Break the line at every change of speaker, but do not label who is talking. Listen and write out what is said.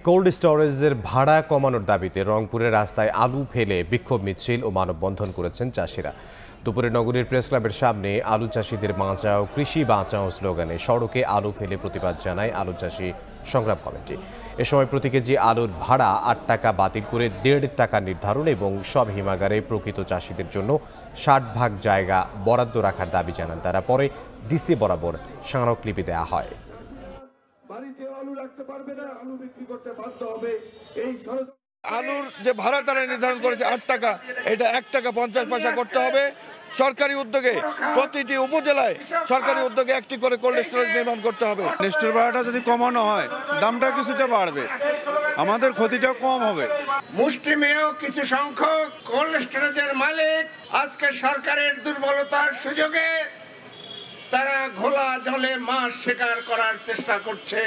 Cold স্টোরেজের ভাড়া কমানোর দাবিতে রংপুরের রাস্তায় আলু ফেলে বিক্ষোভ মিছিল ও মানববন্ধন করেছেন চাষিরা। দুপুরে নগরীর প্রেস ক্লাবের সামনে আলু চাষিদের বাঁচাও কৃষি বাঁচাও স্লোগানে সড়কে আলু ফেলে প্রতিবাদ জানায় আলু চাষি সংগ্রাম কমিটি। এ সময় প্রতি কেজি আলুর ভাড়া ৮ টাকা বাতিল করে ১.৫ টাকা নির্ধারণ এবং সব হিমাগারে প্রকৃত চাষিদের জন্য ৬০ ভাগ জায়গা বরাদ্দ রাখার দাবি জানান তারা। পরে ডিসি বরাবর স্মারকলিপি দেওয়া হয়।
আলুর যে ভাড়া তারা নির্ধারণ করেছে ৮ টাকা, এটা ১ টাকা ৫০ পয়সা করতে হবে। সরকারি উদ্যোগে প্রতিটি উপজেলায় সরকারি উদ্যোগে একটি করে কোল্ড স্টোরেজ নির্মাণ করতে হবে।
স্টোর ভাড়াটা যদি কমানো হয় দামটা কিছুটা বাড়বে, আমাদের ক্ষতিটা কম হবে।
মুষ্টিমেয় কিছু সংখ্যক কোল্ড স্টোরেজের মালিক আজকে সরকারের দুর্বলতার সুযোগে তারা ঘোলা জলে মাছ শিকার করার চেষ্টা করছে।